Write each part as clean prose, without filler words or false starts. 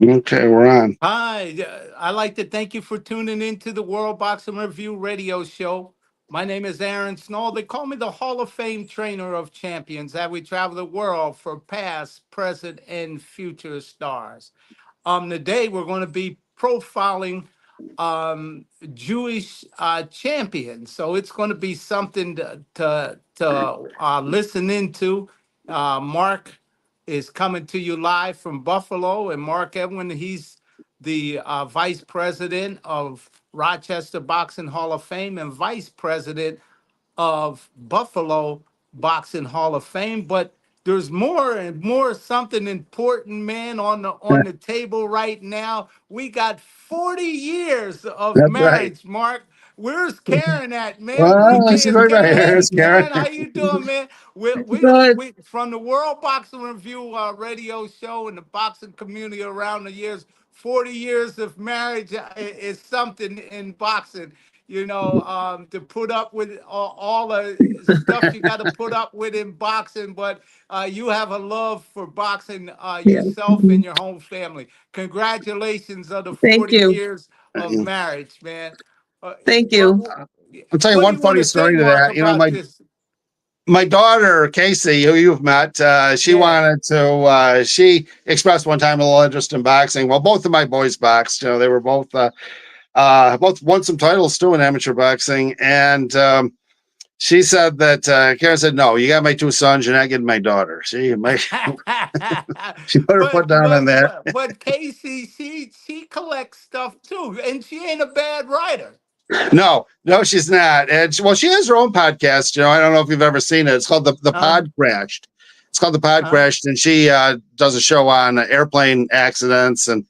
Okay, we're on. Hi, I'd like to thank you for tuning in to the World Boxing Review radio show. My name is Aaron Snow. They call me the Hall of Fame trainer of champions, that we travel the world for past, present, and future stars. Today we're going to be profiling Jewish champions. So it's going to be something to listen into. Mark is coming to you live from Buffalo, and Mark Edwin, he's the vice president of Rochester Boxing Hall of Fame and vice president of Buffalo Boxing Hall of Fame. But there's more and more something important, man, on the table right now. We got 40 years of That's right. marriage, Mark. Where's Karen at, man? We Well, she's can't. right back. Hey, Here's Karen. Karen, how you doing, man? Good. We from the World Boxing Review radio show and the boxing community around the years. 40 years of marriage is something in boxing, to put up with all the stuff you got to put up with in boxing. But you have a love for boxing Yeah. yourself and your whole family. Congratulations on the Thank 40 you. years of marriage, man. Uh, Thank what, you. what I'll tell you what do one you want funny to say, story to Mark, that. about this? My daughter Casey, who you've met, she Yeah. wanted to. She expressed one time a little interest in boxing. Well, both of my boys boxed. They were both won some titles too in amateur boxing, and she said that Karen said, "No, you got my two sons. You're not getting my daughter." She put her foot down on that. But Casey, she collects stuff too, and she ain't a bad writer. No, no, she's not. And she has her own podcast. I don't know if you've ever seen it. It's called the Uh, Pod Crashed. It's called the Pod uh, Crashed, and she does a show on airplane accidents and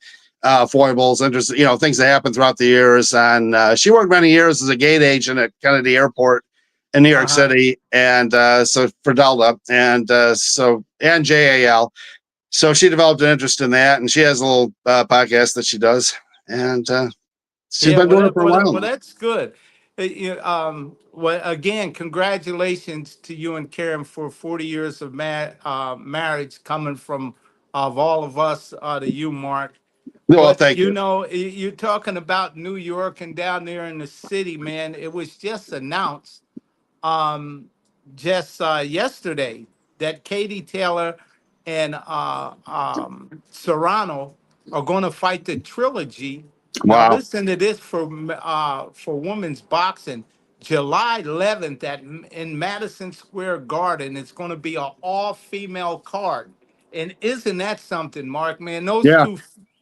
foibles and just things that happen throughout the years. And she worked many years as a gate agent at Kennedy Airport in New York uh-huh. City, and so for Delta, and and JAL. So she developed an interest in that, and she has a little podcast that she does, and she's Yeah, been doing it for a while well, now. that's good. Well, again, congratulations to you and Karen for 40 years of marriage coming from of all of us to you, Mark. Well, But thank you. you're talking about New York and down there in the city, man. It was just announced um, just yesterday that Katie Taylor and Serrano are going to fight the trilogy. Now Wow. listen to this for women's boxing. July 11th in Madison Square Garden. It's going to be an all-female card. And isn't that something, Mark? Man, Yeah,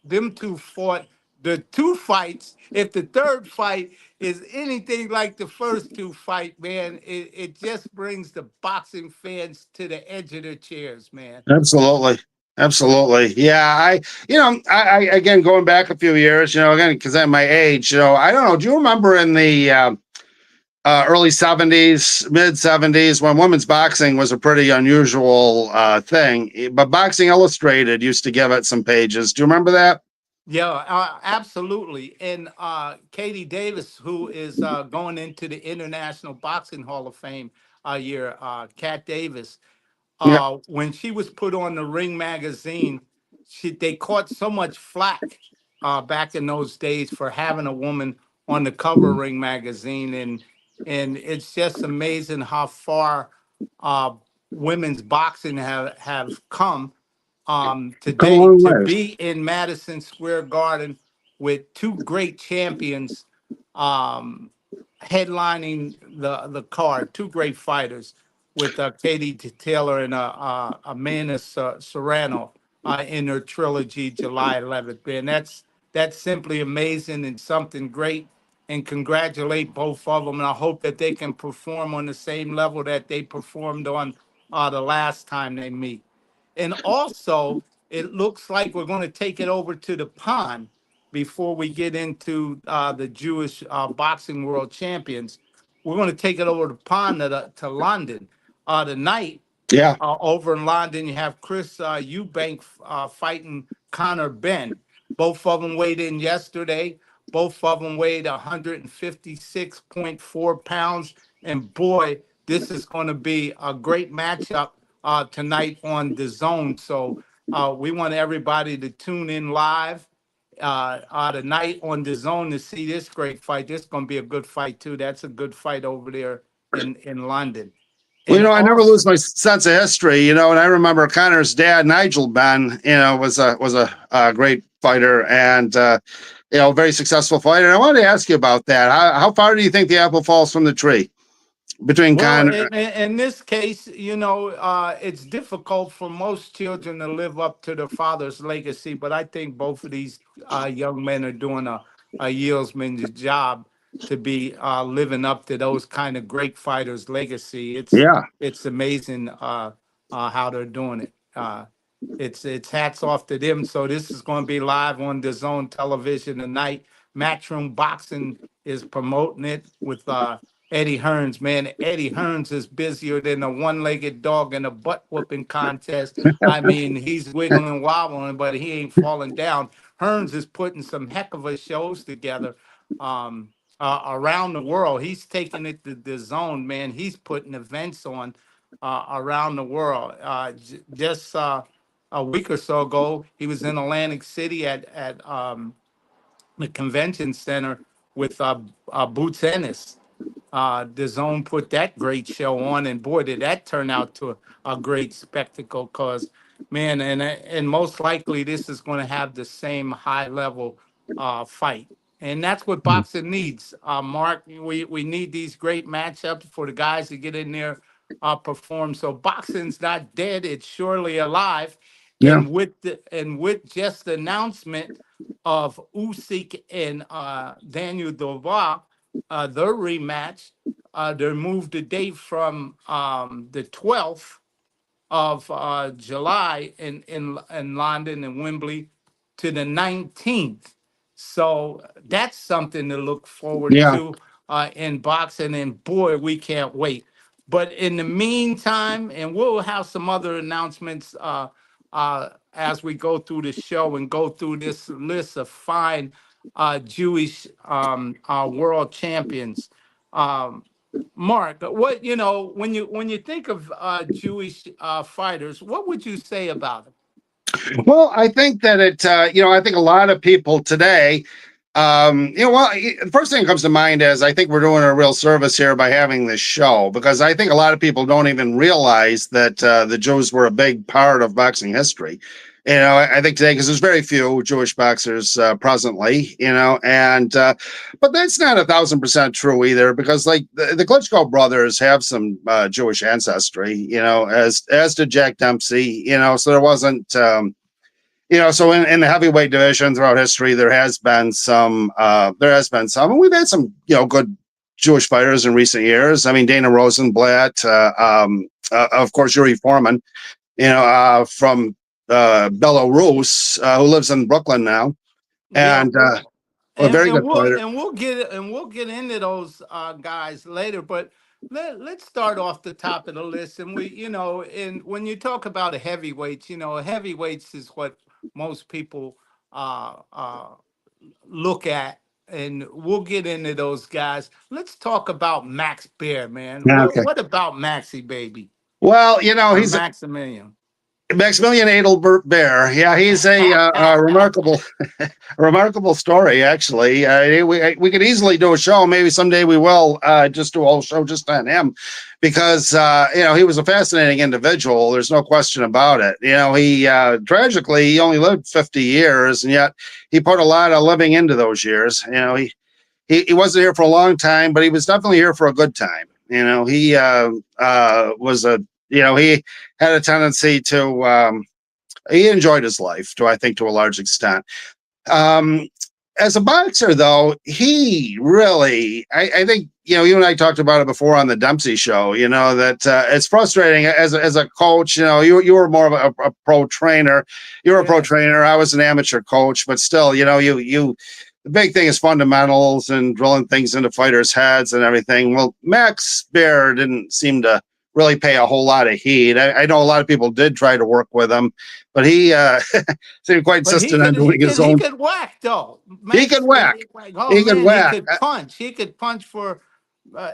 them two fought the two fights. If the third fight is anything like the first two fight, man, it just brings the boxing fans to the edge of their chairs, man. absolutely. Absolutely. Yeah. I again, going back a few years, again, because I'm my age, I don't know. Do you remember in the early 70s, mid 70s, when women's boxing was a pretty unusual thing? But Boxing Illustrated used to give it some pages. Do you remember that? Yeah, absolutely. And Katie Davis, who is going into the International Boxing Hall of Fame year, Kat Davis, Yeah. when she was put on the Ring magazine, they caught so much flack back in those days for having a woman on the cover of Ring magazine, and it's just amazing how far uh, women's boxing have come Come a today long to way. be in Madison Square Garden with two great champions um, headlining the card, two great fighters with Katie Taylor and Amanda Serrano in their trilogy July 11th. Man, that's simply amazing and something great. And congratulate both of them. And I hope that they can perform on the same level that they performed on the last time they meet. And also, it looks like we're going to take it over to the pond before we get into the Jewish boxing world champions. We're going to take it over the pond to London. Tonight, Yeah. over in London, you have Chris Eubank fighting Connor Ben. Both of them weighed in yesterday. Both of them weighed 156.4 pounds. And boy, this is going to be a great matchup tonight on the zone. So We want everybody to tune in live tonight on the zone to see this great fight. This is going to be a good fight too. That's a good fight over there in London. Well, And I never also, lose my sense of history, and I remember Connor's dad, Nigel Benn, was a great fighter and very successful fighter. And I wanted to ask you about that. How far do you think the apple falls from the tree between well, Connor? in this case, it's difficult for most children to live up to their father's legacy, but I think both of these young men are doing a yeoman's job to be living up to those kind of great fighters' legacy. Yeah, It's amazing how they're doing it. It's hats off to them. So this is going to be live on the Zone television tonight. Matchroom Boxing is promoting it with Eddie Hearns. Man, Eddie Hearns is busier than a one-legged dog in a butt whooping contest. I mean, he's wiggling and wobbling, but he ain't falling down. Hearns is putting some heck of a shows together around the world. He's taking it to the Zone, man. He's putting events on around the world. Just a week or so ago, he was in Atlantic City at the convention center with Boots Ennis. The Zone put that great show on, and boy, did that turn out to a great spectacle. Cause man, and most likely this is going to have the same high level fight, and that's what boxing needs. Mark, we need these great matchups for the guys to get in there, perform. So boxing's not dead; it's surely alive. yeah, And with just the announcement of Usyk and Daniel Dubois, their rematch. They moved the date from the 12th of July in London and Wembley to the 19th. So that's something to look forward yeah. to in boxing. And boy, we can't wait. But in the meantime, and we'll have some other announcements as we go through the show and go through this list of fine Jewish world champions. Um, Mark, what when you think of Jewish fighters, what would you say about them? Well, I think that I think a lot of people today, the first thing that comes to mind is I think we're doing a real service here by having this show because I think a lot of people don't even realize that the Jews were a big part of boxing history. I think today because there's very few Jewish boxers presently, but that's not 1,000% true either because like the Klitschko brothers have some Jewish ancestry, as did Jack Dempsey, so there wasn't. So in the heavyweight division throughout history, there has been some, and we've had some, good Jewish fighters in recent years. I mean, Dana Rosenblatt, of course, Yuri Foreman, from Belarus, who lives in Brooklyn now, Yeah, and a very good fighter. we'll get into those guys later, but let's start off the top of the list. And and when you talk about a heavyweights, heavyweights is what most people look at, and we'll get into those guys. Let's talk about Max Baer, man. Yeah, What okay. what about Maxie baby Well, or he's Maximilian? Maximilian Adelbert Baer. Yeah, he's a remarkable, remarkable story. Actually, we could easily do a show. Maybe someday we will just do a whole show just on him, because he was a fascinating individual. There's no question about it. He tragically he only lived 50 years, and yet he put a lot of living into those years. He wasn't here for a long time, but he was definitely here for a good time. He was a he had a tendency to he enjoyed his life to a large extent. Um, as a boxer, though, he really, I think, you and I talked about it before on the Dempsey show, that it's frustrating as a coach, you were more of a pro trainer. You were a pro trainer. I was an amateur coach, but still, the big thing is fundamentals and drilling things into fighters' heads and everything. Well, Max Baer didn't seem to really pay a whole lot of heed. I know a lot of people did try to work with him, but he seemed quite But insistent on doing his he own. could whack though. He could Max, whack. oh He could man, he whack. could punch. He could punch for uh,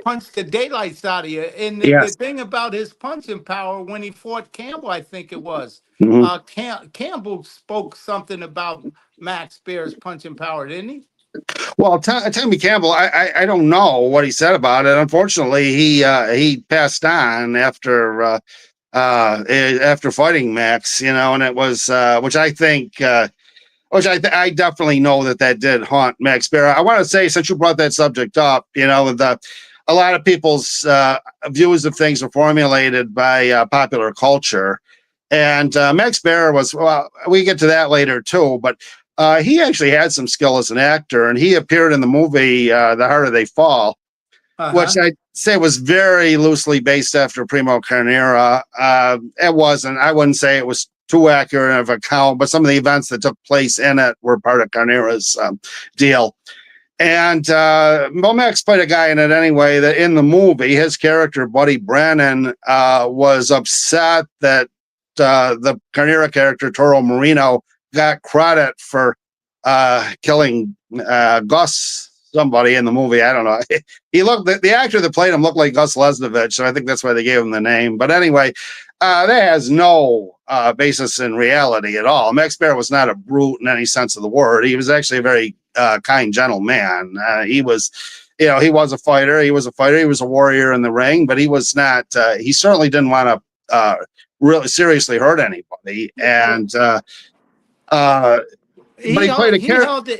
punch the daylights out of you. And the Yes. thing about his punching power when he fought Campbell, I think it was, Mhm. Campbell spoke something about Max Baer's punching power, didn't he? Well, Tommy Campbell, I don't know what he said about it. Unfortunately, he passed on after fighting Max, and it was which I think I definitely know that did haunt Max Baer. I want to say, since you brought that subject up, a lot of people's views of things are formulated by popular culture, and Max Baer was. Well, we get to that later too, but. He actually had some skill as an actor, and he appeared in the movie "The Harder They Fall," which Uh-huh. I say was very loosely based after Primo Carnera. It wasn't. I wouldn't say it was too accurate of a count, but some of the events that took place in it were part of Carnera's deal. And Max played a guy in it anyway. That in the movie, his character Buddy Brennan was upset that the Carnera character Toro Marino got credit for killing Gus somebody in the movie. I don't know. He looked the actor that played him looked like Gus Lesnovich, so I think that's why they gave him the name. But anyway, that has no basis in reality at all. Max Baer was not a brute in any sense of the word. He was actually a very kind, gentle man. He was. He was a fighter. He was a fighter. He was a warrior in the ring, but he was not. He certainly didn't want to really seriously hurt anybody. And but he played a character.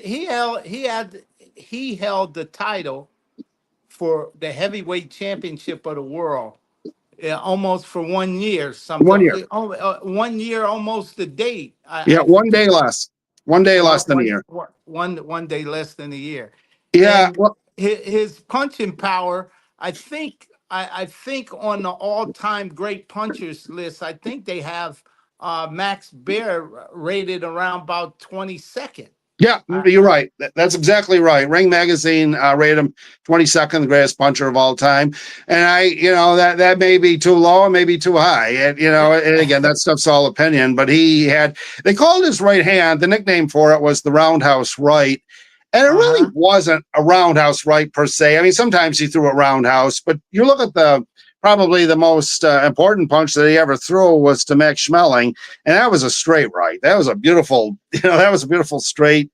He held the title for the heavyweight championship of the world, almost for 1 year, One something. year. 1 year, almost the date. Yeah, I one day forget. less. One day less than a year. One day less than a year. Yeah. And Well, his punching power, I think on the all-time great punchers list, I think they have Max Baer rated around about 22nd. yeah, you're right. That's exactly right. Ring Magazine rated him 22nd, the greatest puncher of all time. And that may be too low, it may be too high. And again, that stuff's all opinion. But they called his right hand. The nickname for it was the roundhouse right. And it really Uh-huh. wasn't a roundhouse right per se. I mean, sometimes he threw a roundhouse, but you look at probably the most important punch that he ever threw was to Max Schmeling, and that was a straight right. That was a beautiful, straight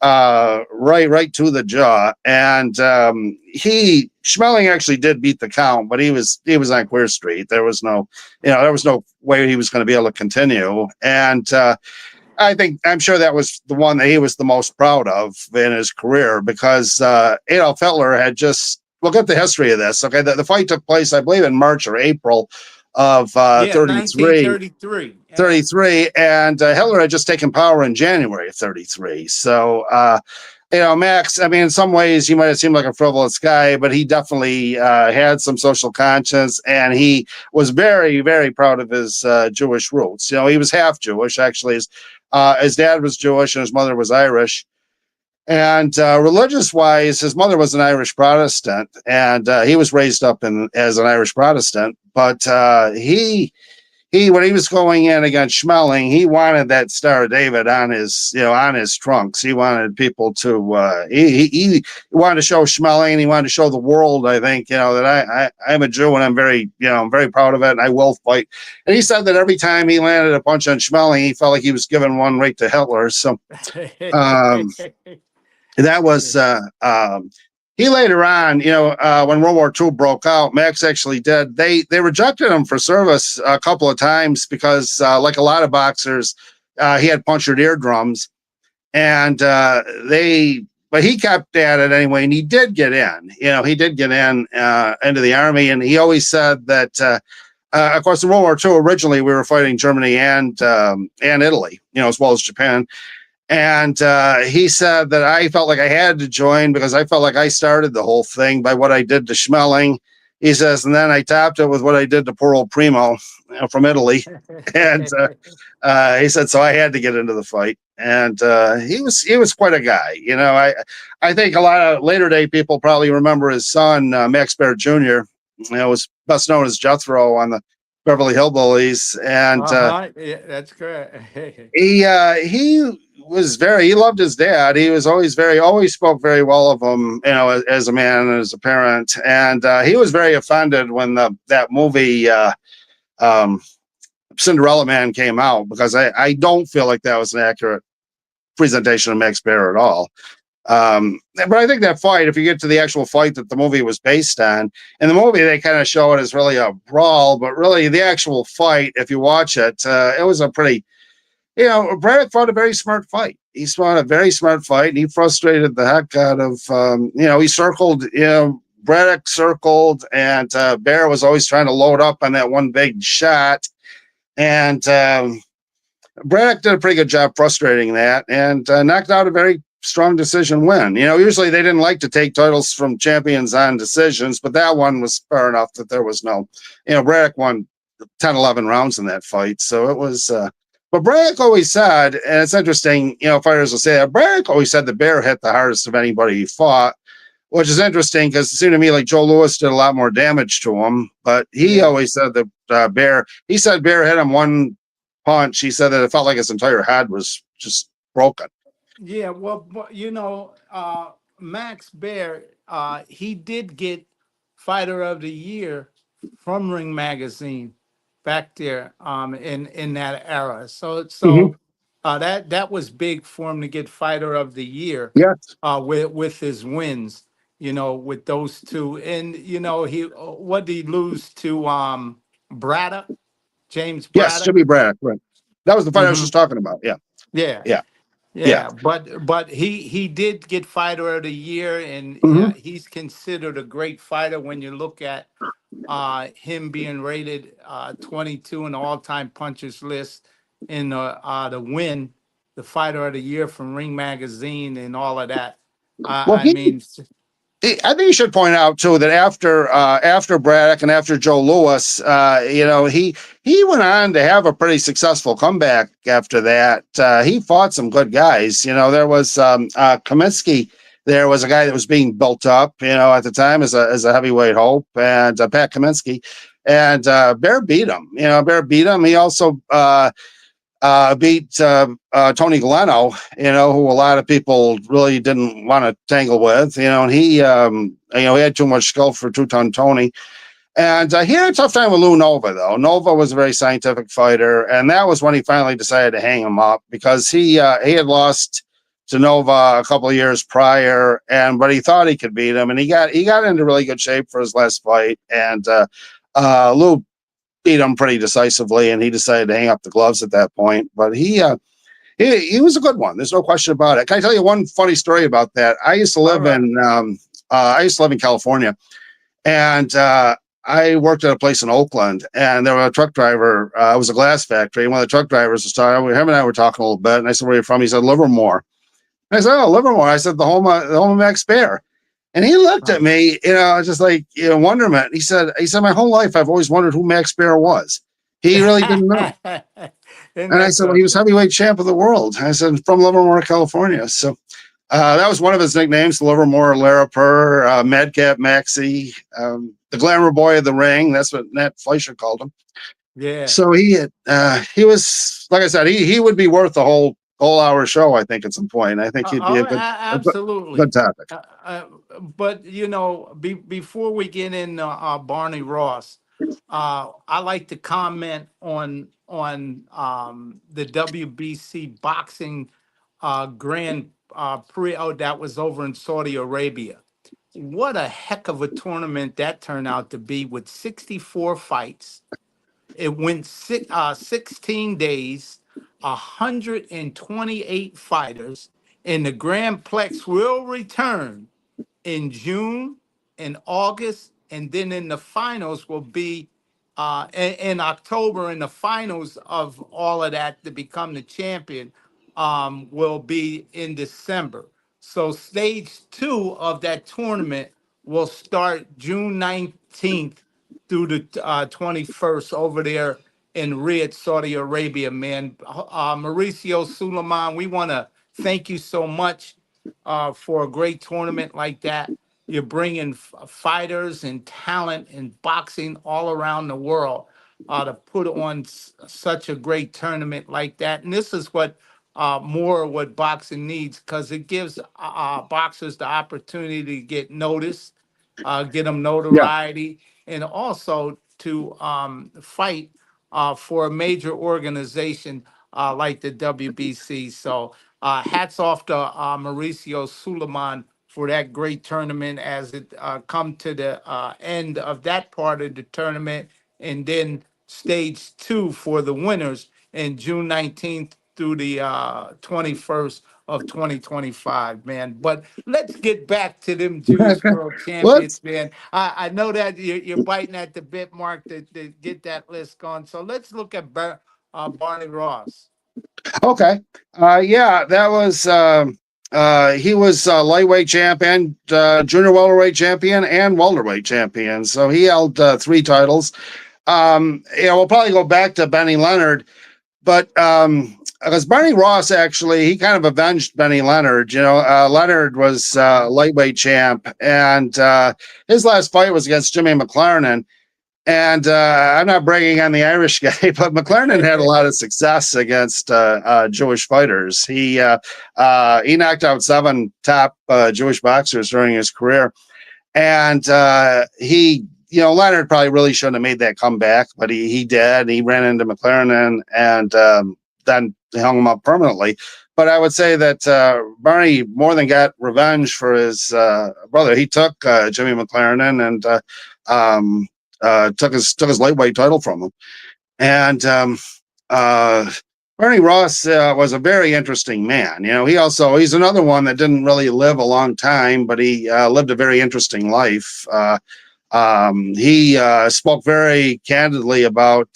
right to the jaw. And Schmeling actually did beat the count, but he was on Queer Street. There was no way he was going to be able to continue. And I'm sure that was the one that he was the most proud of in his career, because Adolf Hitler had just look at the history of this. Okay, the fight took place, I believe, in March or April of 33, 1933. Yeah. 33, and Hitler had just taken power in January of 33. So, Max, I mean, in some ways, he might have seemed like a frivolous guy, but he definitely had some social conscience, and he was very, very proud of his Jewish roots. He was half Jewish, actually. His dad was Jewish and his mother was Irish. And religious-wise, his mother was an Irish Protestant, and he was raised up as an Irish Protestant. But he when he was going in against Schmeling, he wanted that Star of David on his trunks. He wanted people to he wanted to show Schmeling, and he wanted to show the world, I think, that I'm a Jew, and I'm very proud of it, and I will fight. And he said that every time he landed a punch on Schmeling, he felt like he was giving one right to Hitler. So that was he later on, when World War II broke out, Max actually did. They rejected him for service a couple of times because, like a lot of boxers, he had punctured eardrums, and but he kept at it anyway, and he did get in. He did get into the army, and he always said that. Of course, in World War II, originally we were fighting Germany and Italy, as well as Japan. And he said that I felt like I had to join because I felt like I started the whole thing by what I did to Schmeling. He says, and then I topped it with what I did to poor old Primo from Italy. And he said, so I had to get into the fight. And he was quite a guy. I think a lot of later day people probably remember his son, Max Baer Jr., was best known as Jethro on the Beverly Hillbillies. And Yeah, that's correct. he was very, he loved his dad. He was always spoke very well of him, as a man and as a parent. And he was very offended when that movie, um, Cinderella Man came out, because I don't feel like that was an accurate presentation of Max Baer at all. But I think that fight, if you get to the actual fight that the movie was based on, in the movie they kind of show it as really a brawl, but really the actual fight, if you watch it, it was a pretty, Braddock fought a very smart fight. He fought a very smart fight, and he frustrated the heck out of, he circled, Braddock circled, and Baer was always trying to load up on that one big shot. And Braddock did a pretty good job frustrating that, and knocked out a very strong decision win. Usually they didn't like to take titles from champions on decisions, but that one was fair enough that there was no, Braddock won 10, 11 rounds in that fight. So it was, but Braddock always said, and it's interesting, fighters will say that, Braddock always said the Baer hit the hardest of anybody he fought, which is interesting because it seemed to me like Joe Louis did a lot more damage to him, but he always said that Baer hit him one punch. He said that it felt like his entire head was just broken. Yeah, well, Max Baer, he did get Fighter of the Year from Ring Magazine back there, in that era. Mhm. That was big for him to get Fighter of the Year, Yes. with his wins, with those two. And he what did he lose to, Braddock, James Yes, Braddock? Jimmy Braddock. Right. That was the fight I was Hmm. just talking about. Yeah. Yeah. Yeah. Yeah. Yeah, but he did get Fighter of the Year, and Hmm. he's considered a great fighter when you look at, him being rated, 22 in the all-time punches list, in the win the Fighter of the Year from Ring Magazine and all of that. Well, I mean, I think you should point out too that after Braddock and after Joe Louis, he went on to have a pretty successful comeback after that. He fought some good guys. There was Choynski. There was a guy that was being built up, at the time as a heavyweight hope, and Pat Choynski, and Baer beat him. Baer beat him. He also beat Tony Galeno, who a lot of people really didn't want to tangle with, and he had too much skill for two-ton Tony. And he had a tough time with Lou Nova, though. Nova was a very scientific fighter, and that was when he finally decided to hang him up, because he had lost to Nova a couple of years prior, but he thought he could beat him, and he got into really good shape for his last fight, and Lou beat him pretty decisively, and he decided to hang up the gloves at that point. But he was a good one. There's no question about it. Can I tell you one funny story about that? I used to all live right. in California, and I worked at a place in Oakland, and there was a truck driver. It was a glass factory. And one of the truck drivers was talking. Him and I were talking a little bit, and I said, "Where are you from?" He said, "Livermore." And I said, "Oh, Livermore." I said, "The home of Max Baer." And he looked at me, just like, wonderment. He said, "My whole life, I've always wondered who Max Baer was." He really didn't know. Isn't And I that said, "Well, he was something? heavyweight champ of the world." I said, "From Livermore, California." So that was one of his nicknames, Livermore Larapur, Madcap Maxie, the glamour boy of the ring. That's what Nat Fleischer called him. Yeah. So he was, like I said, he would be worth the whole hour show, I think, at some point. I think he'd be Oh, a good, good absolutely. topic. Uh, uh, but before we get in, Barney Ross, I like to comment on the WBC boxing, Grand, Prix, that was over in Saudi Arabia. What a heck of a tournament that turned out to be, with 64 fights. It went 16 days, 128 fighters, and the Grand Plex will return in June and August, and then in the finals will be, in October. And the finals of all of that to become the champion, will be in December. So stage two of that tournament will start June 19th through the, 21st over there in Riyadh, Saudi Arabia, man. Mauricio Suleiman, we want to thank you so much, for a great tournament like that. You're bringing fighters and talent and boxing all around the world, to put on such a great tournament like that. And this is what more what boxing needs, because it gives boxers the opportunity to get noticed, get them Yeah. notoriety, and also to fight for a major organization like the WBC. So hats off to Mauricio Suleiman for that great tournament as it come to the end of that part of the tournament, and then stage two for the winners in June 19th through the 21st of 2025, man. But let's get back to them Jewish World Let's Champions, man. I know that you're biting at the bit, Mark, to get that list going. So let's look at Barney Ross. okay. Yeah, that was he was lightweight champion, junior welterweight champion, and welterweight champion. So he held three titles. We'll probably go back to Benny Leonard, but because Barney Ross actually he kind of avenged Benny Leonard. Leonard was lightweight champ, and his last fight was against Jimmy McLaren. And I'm not bragging on the Irish guy, but McLaren had a lot of success against Jewish fighters. He knocked out 7 top Jewish boxers during his career, and Leonard probably really shouldn't have made that comeback, but he did. He ran into McLaren and then hung him up permanently. But I would say that Barney more than got revenge for his brother. He took Jimmy McLaren and took his lightweight title from him. And Barney Ross was a very interesting man. He's another one that didn't really live a long time, but he lived a very interesting life. He spoke very candidly about.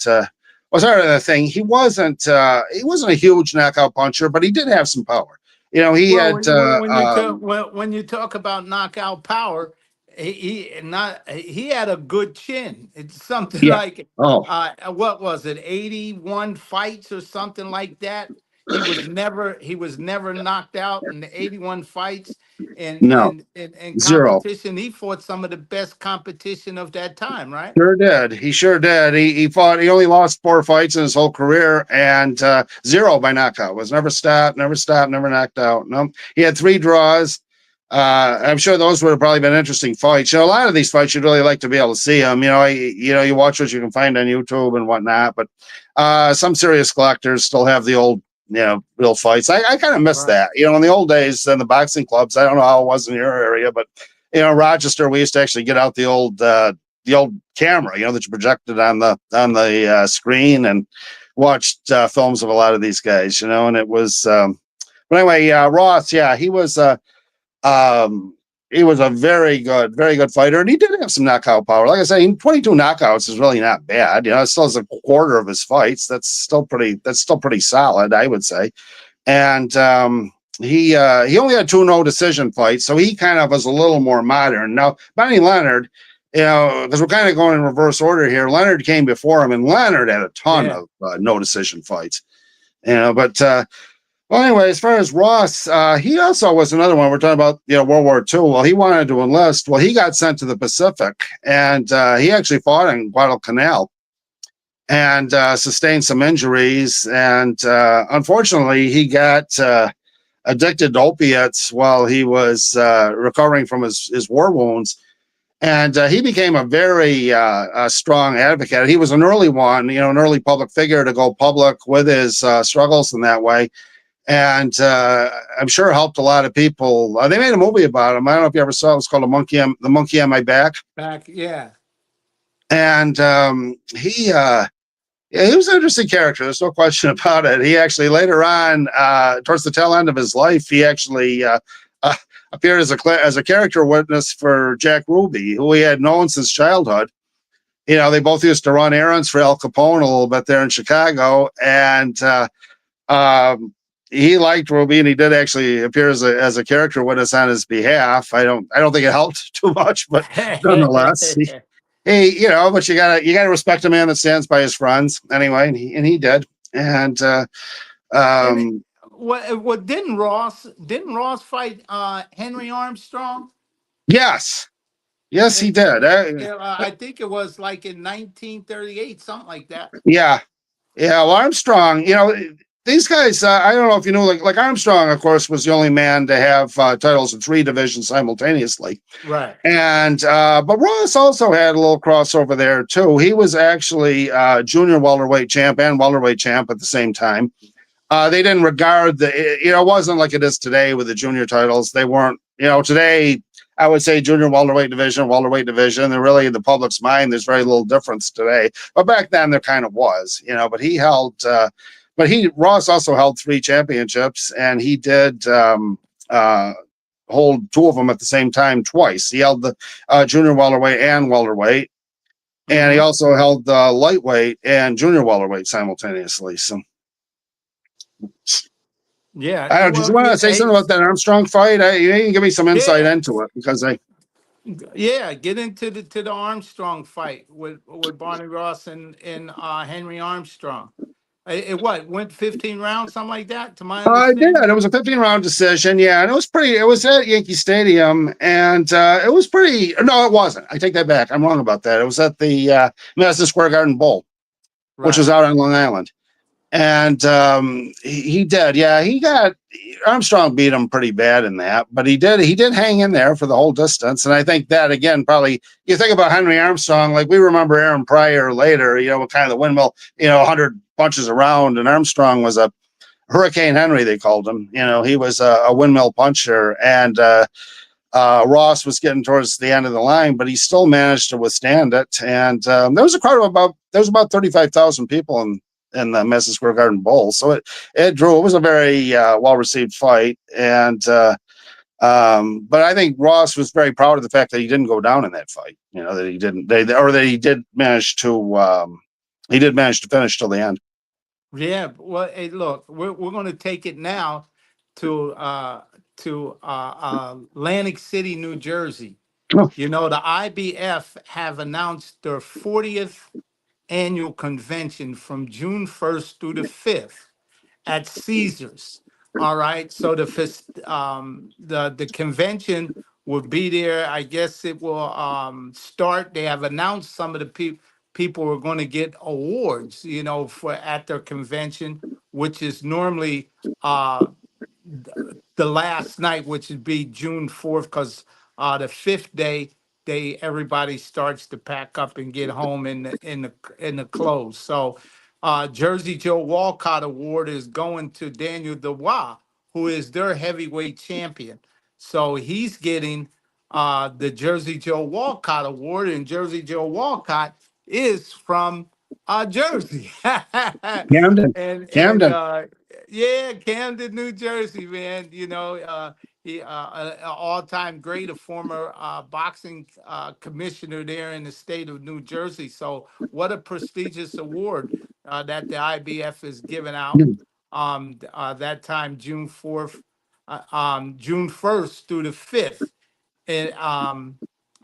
Sort of the thing. He wasn't a huge knockout puncher, but he did have some power. He Well, had. when you talk about knockout power, he had a good chin. It's something Yeah. like Oh what was it, 81 fights or something like that. He was never knocked out in the 81 fights. And no, in zero. competition, he fought some of the best competition of that time, right? Sure did. He sure did. He fought. He only lost 4 fights in his whole career, and 0 by knockout. Was never stopped, never knocked out. No, he had 3 draws. I'm sure those would have probably been interesting fights. A lot of these fights you'd really like to be able to see them. You watch what you can find on YouTube and whatnot. But some serious collectors still have the old, real fights. I kind of miss Right. that. In the old days in the boxing clubs. I don't know how it was in your area, but Rochester, we used to actually get out the old camera, that you projected on the screen and watched films of a lot of these guys, and it was. But anyway, Ross, yeah, he was a very good fighter, and he did have some knockout power. Like I say, 22 knockouts is really not bad. It still is a quarter of his fights. That's still pretty solid, I would say. And he only had 2 no decision fights, so he kind of was a little more modern. Now, Benny Leonard, because we're kind of going in reverse order here. Leonard came before him, and Leonard had a ton of no decision fights. But well, anyway, as far as Ross, he also was another one. We're talking about World War II. Well, he wanted to enlist. Well, he got sent to the Pacific, and he actually fought in Guadalcanal and sustained some injuries. And unfortunately, he got addicted to opiates while he was recovering from his war wounds. And he became a very strong advocate. He was an early one, an early public figure to go public with his struggles in that way. And I'm sure it helped a lot of people. They made a movie about him. I don't know if you ever saw it. It was called The Monkey on My Back. Yeah. And he was an interesting character. There's no question about it. He actually later on, towards the tail end of his life, he actually appeared as a character witness for Jack Ruby, who he had known since childhood. They both used to run errands for Al Capone a little bit there in Chicago, and he liked Ruby, and he did actually appear as a character witness on his behalf. I don't think it helped too much, but nonetheless, but you gotta respect a man that stands by his friends anyway, and he did. And what didn't Ross fight Henry Armstrong? yes, he did. I think it was like in 1938, something like that. Yeah. Well, Armstrong, these guys, I don't know if you know, like Armstrong, of course, was the only man to have titles in 3 divisions simultaneously. Right. And but Ross also had a little crossover there too. He was actually junior welterweight champ and welterweight champ at the same time. They didn't regard it wasn't like it is today with the junior titles. They weren't, today I would say junior welterweight division, and really in the public's mind, there's very little difference today. But back then there kind of was, but he held, Ross also held 3 championships, and he did hold 2 of them at the same time twice. He held the junior welterweight and welterweight, and he also held the lightweight and junior welterweight simultaneously. So. Yeah. I don't know. Did you want to say something about that Armstrong fight? You can give me some insight into it because get into the Armstrong fight with Barney Ross and Henry Armstrong. It went 15 rounds, something like that, to my understanding. did. It was a 15-round decision. Yeah, and it was at Yankee Stadium, and it was pretty. No, it wasn't. I take that back. I'm wrong about that. It was at the Madison Square Garden Bowl, which was out on Long Island. And he did. Yeah, Armstrong beat him pretty bad in that, but he did hang in there for the whole distance. And I think that, again, probably, you think about Henry Armstrong, like we remember Aaron Pryor later, with kind of the windmill, 100 bunches around, and Armstrong was a Hurricane Henry, they called him. He was a windmill puncher, and Ross was getting towards the end of the line, but he still managed to withstand it. And there was a crowd of about 35,000 people in the Madison Square Garden Bowl. So it was a very well-received fight. And but I think Ross was very proud of the fact that he didn't go down in that fight, that he didn't, he did manage to finish till the end. Yeah. Well, hey, look, we're going to take it now to Atlantic City, New Jersey. Oh. The IBF have announced their 40th annual convention from June 1st through the 5th at Caesars. All right. So the convention will be there. I guess it will start. They have announced some of the people are going to get awards, for at their convention, which is normally the last night, which would be June 4th, because the 5th day everybody starts to pack up and get home in the close. So Jersey Joe Walcott Award is going to Daniel Dubois, who is their heavyweight champion. So he's getting the Jersey Joe Walcott Award, and Jersey Joe Walcott is from Jersey. Camden. Camden, New Jersey, man. He an all-time great, a former boxing commissioner there in the state of New Jersey. So what a prestigious award that the IBF is giving out. That time, June 4th, June 1st through the 5th, and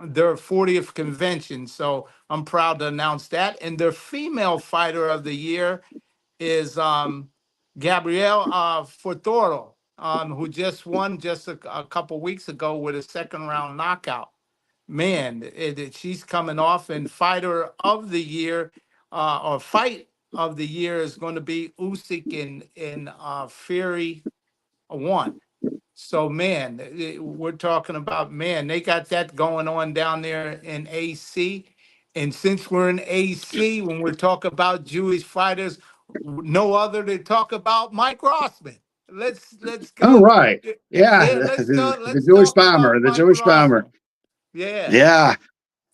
their 40th convention. So I'm proud to announce that. And their female fighter of the year is Gabrielle Fortoro, who just won just a couple weeks ago with a 2nd-round knockout. Man, she's coming off, and fighter of the year, or fight of the year, is going to be Usyk in Fury 1. So, man, we're talking about, they got that going on down there in AC. And since we're in AC, when we're talking about Jewish fighters, no other to talk about Mike Rossman. Let's go. All right. Yeah. Let's The Jewish bomber. The Jewish bomber. Yeah. Yeah.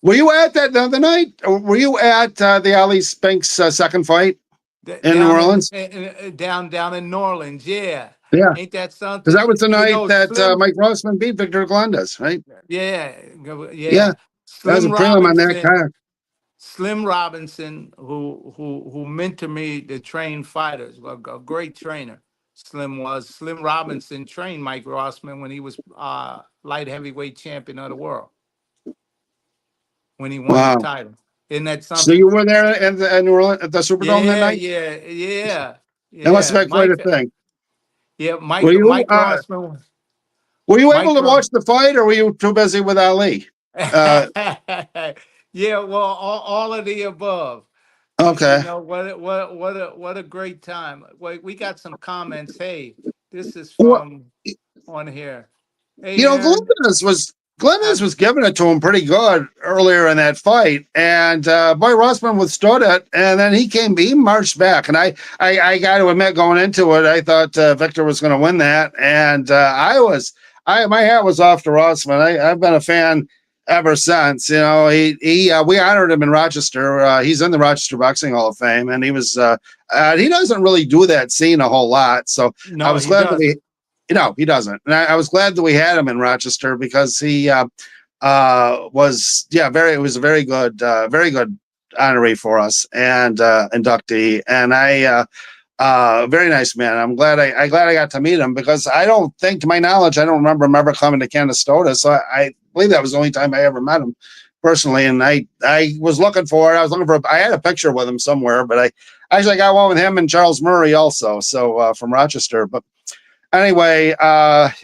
Were you at that the other night? Or were you at the Ali Spinks second fight in New Orleans? Down in New Orleans, yeah. Yeah. Ain't that something? Because that was the night that Mike Rossman beat Victor Glendez, right? Yeah. That was a prelim on that card. Slim Robinson, who mentored me to train fighters, a great trainer. Slim Robinson trained Mike Rossman when he was light heavyweight champion of the world, when he won the title. Isn't that something? So you were there at New Orleans at the Superdome that night? Yeah. That must have been quite a thing. Yeah, Mike Rossman. Were you able to watch the fight, or were you too busy with Ali? Yeah, well, all of the above. Okay. What a great time. Wait, we got some comments. Hey, this is Well, from on here. you Hey, know, Aaron. Glennis was giving it to him pretty good earlier in that fight, and boy, Rossman withstood it, and then he marched back, and I got to admit, going into it, I thought Victor was going to win that, and my hat was off to Rossman. I've been a fan ever since. You know, we honored him in Rochester. He's in the Rochester Boxing Hall of Fame, and he doesn't really do that scene a whole lot, so I No, was he glad that we. doesn't. No, he doesn't. And I was glad that we had him in Rochester because he was, yeah, it was a very good honoree for us and inductee. And very nice man. I glad I got to meet him because I don't think, to my knowledge, I don't remember him ever coming to Canastota. So I believe that was the only time I ever met him personally. And I was looking for it. I had a picture with him somewhere, but I actually got one with him and Charles Murray also. So from Rochester, but anyway,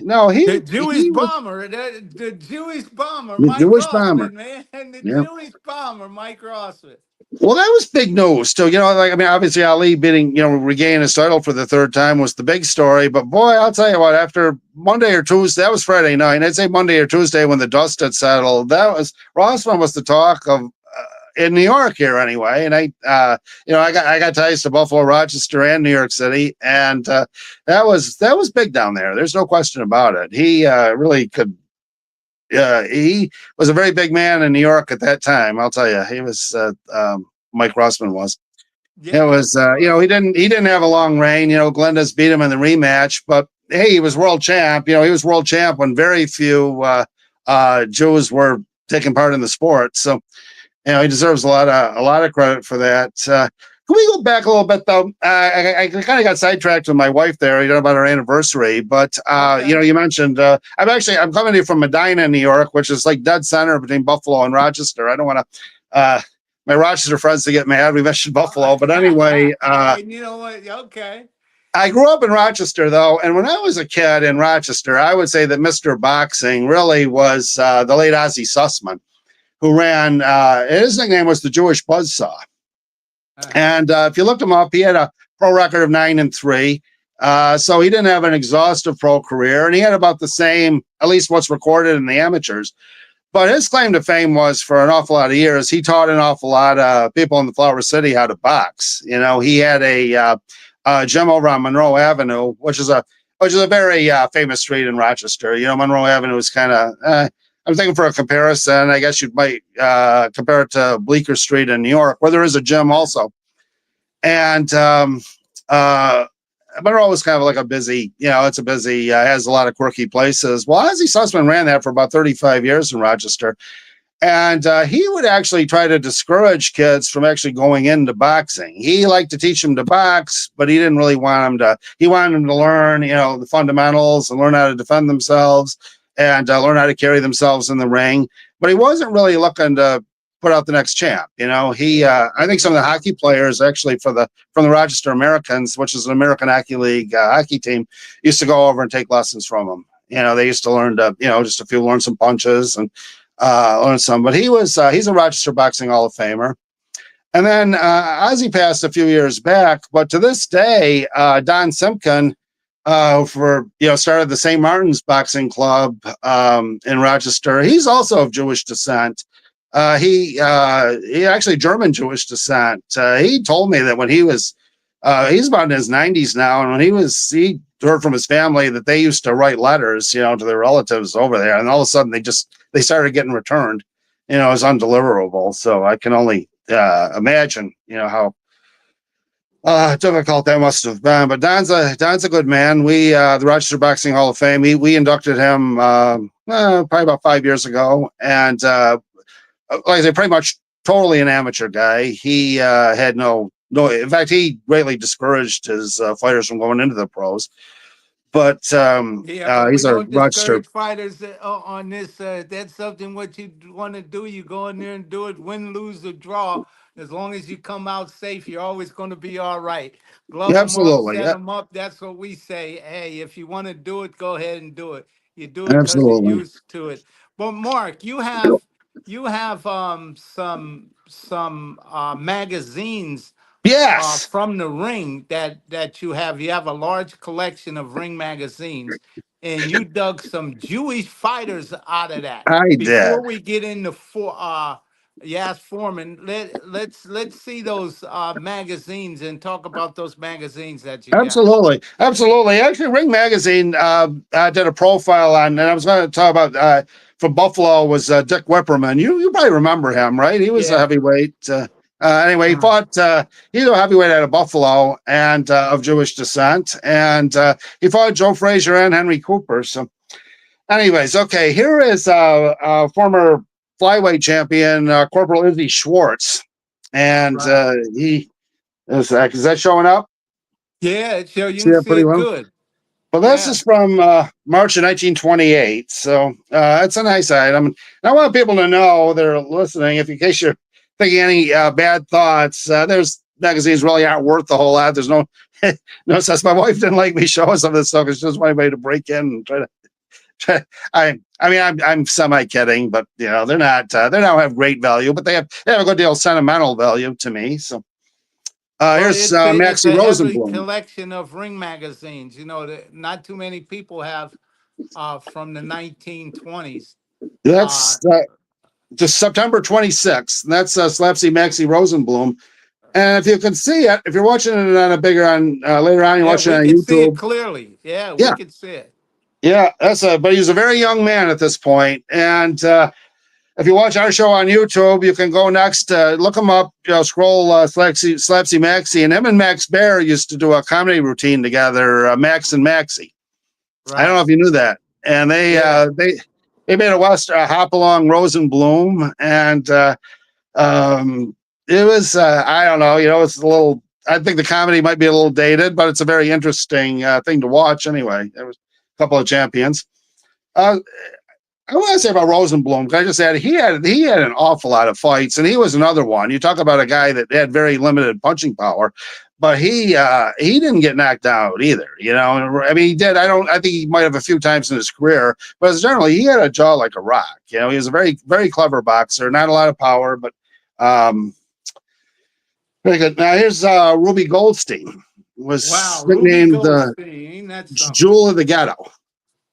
no, The Jewish he was bomber, the Jewish bomber, the Mike Jewish bomber. Rossman, man, the Yeah. Jewish bomber, Mike Rossman. Well, that was big news. So, like, I mean, obviously Ali beating, regaining his title for the third time was the big story. But boy, I'll tell you what, after Monday or Tuesday, that was Friday night. I'd say Monday or Tuesday when the dust had settled, Rossman was the talk of in New York here anyway. And I got ties to Buffalo, Rochester, and New York City, and that was big down there. There's no question about it. He really could. He was a very big man in New York at that time. I'll tell you, he was. Mike Rossman was. It Yeah, was. he was. He didn't have a long reign. Glenda's beat him in the rematch, but hey, he was world champ. He was world champ when very few Jews were taking part in the sport. So he deserves a lot of credit for that. Can we go back a little bit though? I kind of got sidetracked with my wife there, about our anniversary. But Okay. you mentioned I'm coming here from Medina, New York, which is like dead center between Buffalo and Rochester. I don't want my Rochester friends to get mad. We mentioned Buffalo, but anyway, And you know what? Okay. I grew up in Rochester though, and when I was a kid in Rochester, I would say that Mr. Boxing really was the late Ozzie Sussman, who ran. His nickname was the Jewish Buzzsaw. And if you looked him up, he had a pro record of 9-3. So he didn't have an exhaustive pro career, and he had about the same, at least what's recorded in the amateurs. But his claim to fame was for an awful lot of years, he taught an awful lot of people in the Flower City how to box. He had a gym over on Monroe Avenue, which is a very famous street in Rochester. Monroe Avenue is kind of. I'm thinking for a comparison, I guess you might compare it to Bleecker Street in New York, where there is a gym also. And Monroe was kind of like a busy, it's a busy, has a lot of quirky places. Well, Ozzie Sussman ran that for about 35 years in Rochester. And he would actually try to discourage kids from actually going into boxing. He liked to teach them to box, but he didn't really want them he wanted them to learn, the fundamentals and learn how to defend themselves and learn how to carry themselves in the ring. But he wasn't really looking to put out the next champ. I think some of the hockey players actually from the Rochester Americans, which is an American Hockey League hockey team, used to go over and take lessons from him. They used to learn just a few, learn some punches and learn some. But he's a Rochester Boxing Hall of Famer. And then Ozzie passed a few years back, but to this day, Don Simpkin, started the St. Martin's Boxing Club in Rochester. He's also of Jewish descent. He actually German Jewish descent. He told me that when he's about in his 90s now, and when he heard from his family that they used to write letters, to their relatives over there, and all of a sudden they started getting returned, as undeliverable. So I can only imagine, how difficult that must have been. But Don's a good man. The Rochester Boxing Hall of Fame, we inducted him probably about 5 years ago, and like I say, pretty much totally an amateur guy. He had no. In fact, he greatly discouraged his fighters from going into the pros. But But we he's a don't Rochester. discourage fighters on this. That's something what you want to do. You go in there and do it, win, lose, or draw. As long as you come out safe, you're always going to be all right. Glove Yeah, them up, absolutely. set Yeah, them up. That's what we say. Hey, if you want to do it, go ahead and do it. You do it because you're absolutely. used to it. But Mark, you have you have some magazines Yes, from the ring that you have. You have a large collection of ring magazines, and you dug some Jewish fighters out of that. I Before did. we get into Yas Foreman, let's see those magazines and talk about those magazines that you got. Absolutely, absolutely. Actually, Ring Magazine did a profile on, and I was going to talk about from Buffalo was Dick Whipperman. You probably remember him, right? He was a Yeah. heavyweight. Anyway, he Uh-huh. fought. He's a heavyweight out of Buffalo and of Jewish descent, and he fought Joe Frazier and Henry Cooper. So, anyways, okay, here is former flyweight champion Corporal Izzy Schwartz, and Right. he is that showing up? Yeah, it show you See can that see pretty it well. good. Well, this Yeah. is from March of 1928, so it's a nice item. And I want people to know they're listening, if in case you're thinking any bad thoughts, there's magazines really aren't worth the whole lot. There's no no sense. My wife didn't like me showing some of this stuff. It's just my way to break in and try. I mean, I'm semi kidding, but you know, they don't have great value, but they have a good deal of sentimental value to me. So Well, here's it's Maxie a heavy Rosenbloom. collection of ring magazines. You know, that not too many people have from the 1920s. Uh, That's just September 26th. And that's Slapsy Maxie Rosenbloom. And if you can see it, if you're watching it on a bigger on later on, you're yeah, watching it we on could see it YouTube. clearly. Yeah, we Yeah, could see it. yeah, but he's a very young man at this point. And if you watch our show on YouTube, you can go next, look him up, scroll Slapsy Maxie, and him and Max Baer used to do a comedy routine together, Max and Maxie. I don't know Right. if you knew that. And Yeah. they made a hop along Rosenblum, and it was I don't know, it's a little. I think the comedy might be a little dated, but it's a very interesting thing to watch. Anyway, there was a couple of champions. Uh, I want to say about Rosenblum. Can I just add he had an awful lot of fights, and he was another one. You talk about a guy that had very limited punching power, but he didn't get knocked out either. I mean, he did. I think he might have a few times in his career, but generally he had a jaw like a rock. He was a very very clever boxer. Not a lot of power, but um, very good. Now here's Ruby Goldstein. Was Wow, Ruby nicknamed the Goldstein. That's something. Jewel of the Ghetto,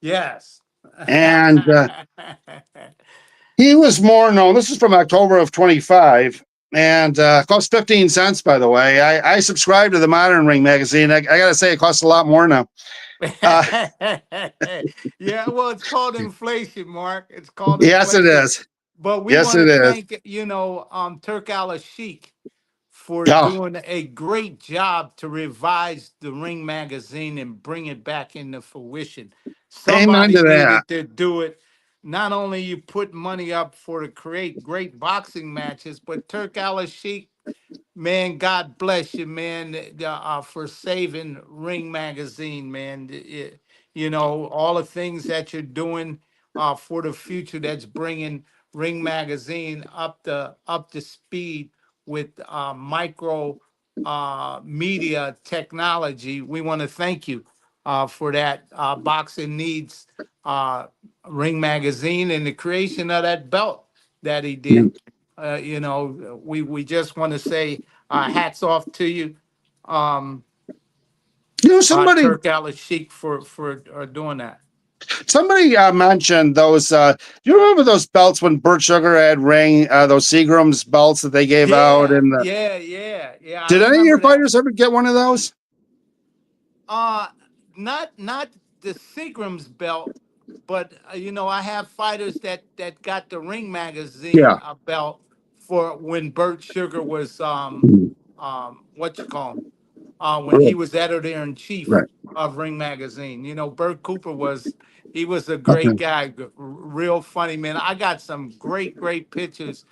Yes. and he was more known. This is from October of 25, and cost 15 cents, by the way. I subscribe to the Modern Ring magazine. I got to say, it costs a lot more now. Uh, Yeah, well, it's called inflation, Mark. It's called yes, it inflation. is. But we Yes, want it to is. thank, Turk Al Sheikh for Yeah. doing a great job to revise the Ring magazine and bring it back into fruition. Amen Somebody to that. needed to do it. Not only you put money up for to create great boxing matches, but Turk Al Sheikh, man, God bless you, man, for saving Ring Magazine, man. All the things that you're doing for the future that's bringing Ring Magazine up to speed with micro media technology. We want to thank you for that. Boxing Needs uh, Ring Magazine and the creation of that belt that he did. You We just want to say hats off to you, um, know, somebody Turk Al Sheikh, for doing that. somebody mentioned those. Do you remember those belts when Burt Sugar had ring? Those Seagram's belts that they gave out, Yeah, and yeah, yeah, yeah. I did any of your remember that. fighters ever get one of those? Uh not the Seagram's belt, but I have fighters that got the Ring Magazine Yeah. belt for when Burt Sugar was what you call him, when he Really? was editor in chief Right. of Ring Magazine. Burt Cooper he was a great Okay. guy, real funny man. I got some great pictures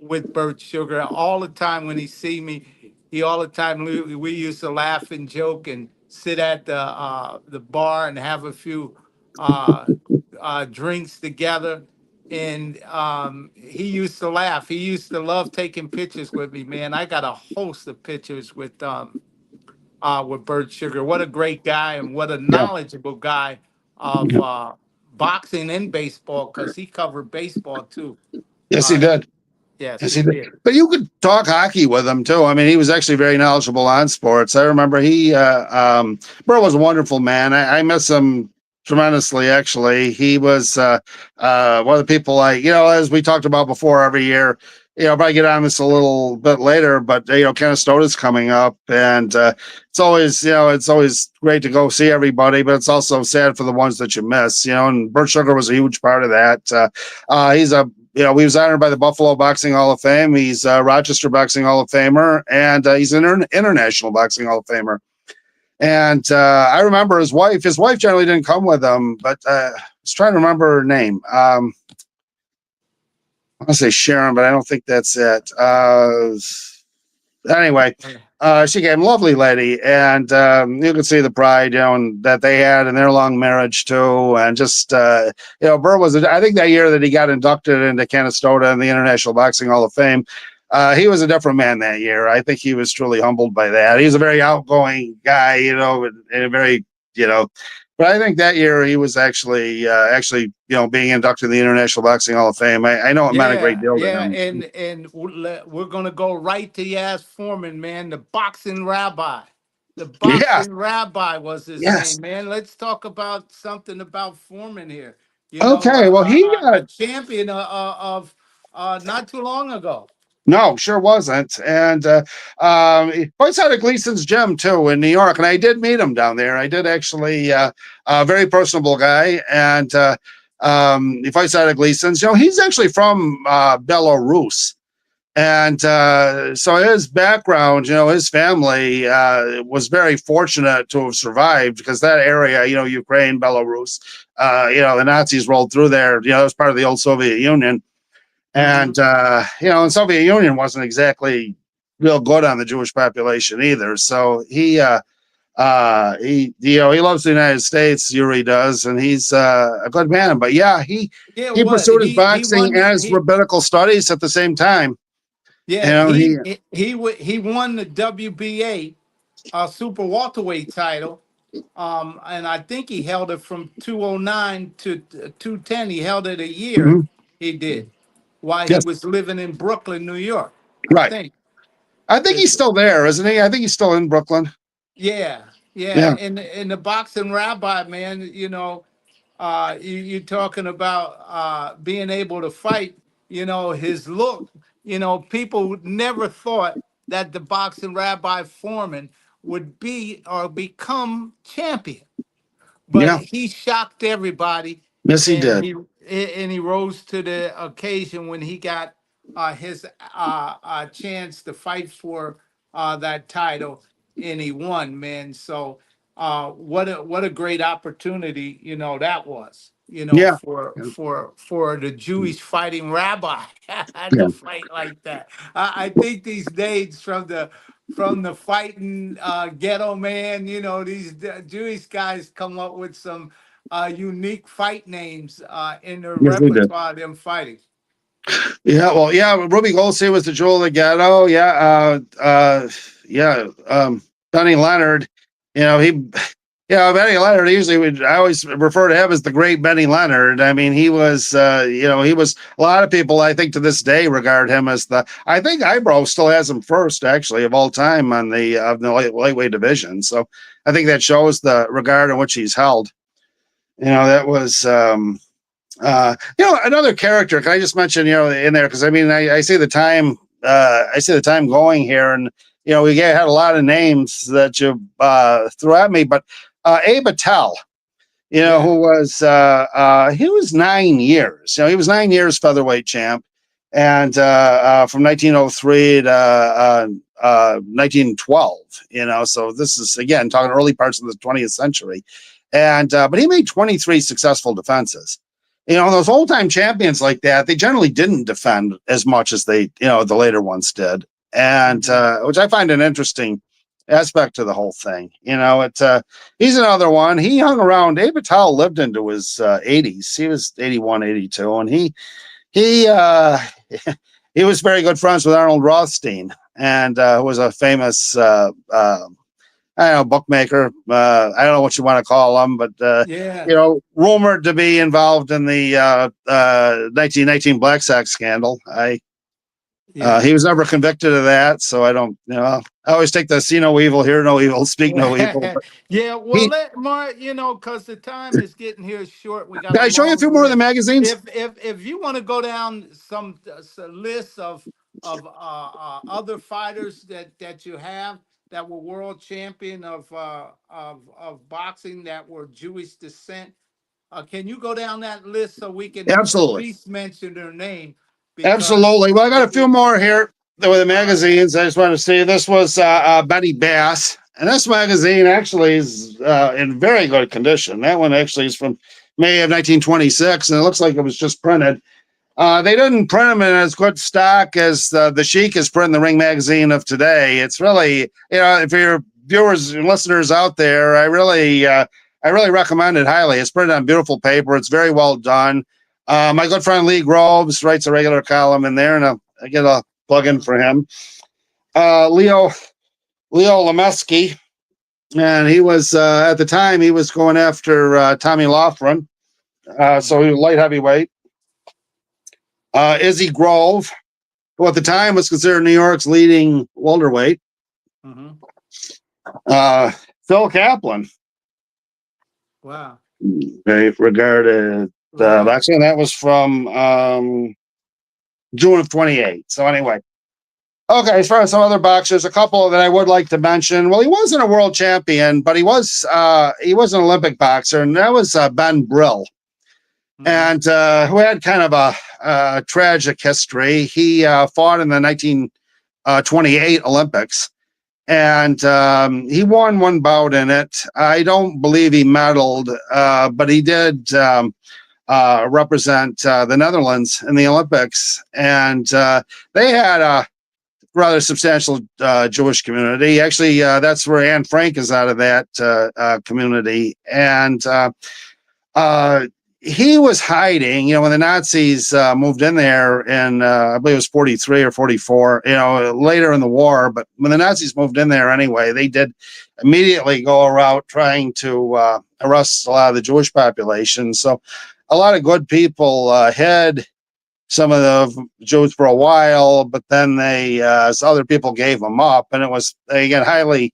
with Burt Sugar all the time. When he see me, he all the time we used to laugh and joke and sit at the bar and have a few uh, drinks together. And he used to laugh. He used to love taking pictures with me, man. I got a host of pictures with Burt Sugar. What a great guy and what a Yeah. knowledgeable guy of Yeah. boxing and baseball because he covered baseball too. Yes, he Uh, did. yes, Yes, he he did. did. But you could talk hockey with him too. I mean, he was actually very knowledgeable on sports. I remember Berger was a wonderful man. I miss him tremendously. Actually, he was one of the people as we talked about before every year. Probably get on this a little bit later, but Cannestota's coming up, and it's always great to go see everybody, but it's also sad for the ones that you miss. And Bert Sugar was a huge part of that. He's a he was honored by the Buffalo Boxing Hall of Fame. He's a Rochester Boxing Hall of Famer, and he's an international Boxing Hall of Famer. And I remember his wife. His wife generally didn't come with him, but I was trying to remember her name. I want to say Sharon, but I don't think that's it. Anyway, she came, lovely lady, and you could see the pride, and that they had in their long marriage too, and just Burr was. I think that year that he got inducted into Cannastota and the International Boxing Hall of Fame, he was a different man that year. I think he was truly humbled by that. He's a very outgoing guy, and a very But I think that year he was actually being inducted in the International Boxing Hall of Fame. I know it meant a great Yeah, deal to yeah, him. and we're gonna go right to Yas Foreman, man, the boxing rabbi. The Yes, boxing rabbi was his yes. name, man. Let's talk about something about Foreman here. Okay, well, he A got champion of not too long ago. no, sure wasn't. And he fights out of Gleason's gym too in New York. And I did meet him down there. I did actually, a very personable guy. And he fights out of Gleason's. He's actually from Belarus. And so his background, his family was very fortunate to have survived because that area, Ukraine, Belarus, the Nazis rolled through there. It was part of the old Soviet Union. Hmm. And the Soviet Union wasn't exactly real good on the Jewish population either. So he loves the United States. Yuri does, and he's a good man. But yeah, Yeah, he what pursued his he boxing won and his rabbinical studies at the same time. yeah He he won the WBA super welterweight title. And I think he held it from 209 to 210. He held it a year. mhm. He did while he Yes, was living in Brooklyn, New York. I right. think I think he's it's still there, isn't he? I think he's still in Brooklyn. yeah, yeah. Yeah, And the boxing rabbi, man, you're talking about being able to fight. His look. People never thought that the boxing rabbi Foreman would be or become champion, but yeah. he shocked everybody, Yes, he and did. he rose to the occasion when he got his chance to fight for that title, and he won, man. So what a great opportunity, that was, Yeah, for the Jewish fighting rabbi yeah. to fight like that. I think these days from the fighting ghetto man, these Jewish guys come up with some unique fight names in their Yes, he did. repertoire of them fighting. Yeah, well, yeah. Ruby Goldstein was the jewel of the ghetto. Yeah, yeah. Benny Leonard. He. Yeah, Benny Leonard. I always refer to him as the great Benny Leonard. I mean, he was. He was. A lot of people, I think, to this day, regard him as the. I think Ibro still has him first, actually, of all time on the lightweight division. So I think that shows the regard in which he's held. That was. Another character. Can I just mention, in there? Because I mean, I see the time. I see the time going here, and we had a lot of names that you threw at me, but Abe Attell, Yeah, who was he was 9 years. He was 9 years featherweight champ, and from 1903 to 1912. So this is again talking early parts of the 20th century, and but he made 23 successful defenses. Those old time champions like that, they generally didn't defend as much as the later ones did, and mhm. which I find an interesting aspect to the whole thing. He's another one. He hung around. Abe Attell lived into his 80s. He was 81, 82, and he he was very good friends with Arnold Rothstein, and who was a famous I don't know, bookmaker. I don't know what you want to call him, but Yeah, rumored to be involved in the 1919 Black Sox scandal. yeah. He was never convicted of that, so I don't. I always take the see no evil, hear no evil, speak no evil. But Yeah, well, he let Mark, because the time is getting here short. We got can a I show you a long few more of the list. magazines? If you want to go down some lists of other fighters that you have that were world champion of boxing that were Jewish descent, can you go down that list so we can at Absolutely. least mention their name? Because Absolutely. Well, I got a few it more here with the all right. magazines. I just want to see. This was Betty Bass, and this magazine actually is in very good condition. That one actually is from May of 1926, and it looks like it was just printed. They didn't print them in as good stock as the Sheik is printing the Ring magazine of today. It's really, if your viewers and listeners out there, I really recommend it highly. It's printed on beautiful paper. It's very well done. My good friend Lee Groves writes a regular column in there, and I get a plug in for him. Leo Lemesky, and he was at the time he was going after Tommy Loughran, so he was light heavyweight. Izzy Grove, who at the time was considered New York's leading welterweight. Mm-hmm. Phil Kaplan, Wow. very regarded Right. boxing. That was from June of 28. So anyway, okay. As far as some other boxers, a couple that I would like to mention. Well, he wasn't a world champion, but he was an Olympic boxer, and that was Ben Bril, Mm-hmm. and who had kind of a tragic history. He fought in the 1928 Olympics. And he won one bout in it. I don't believe he medaled, but he did represent the Netherlands in the Olympics. And they had a rather substantial Jewish community. Actually, that's where Anne Frank is out of that community. And he was hiding, when the Nazis moved in there in, I believe it was 43 or 44, later in the war. But when the Nazis moved in there anyway, they did immediately go around trying to arrest a lot of the Jewish population. So a lot of good people hid some of the Jews for a while, but then other people gave them up. And it was, again, highly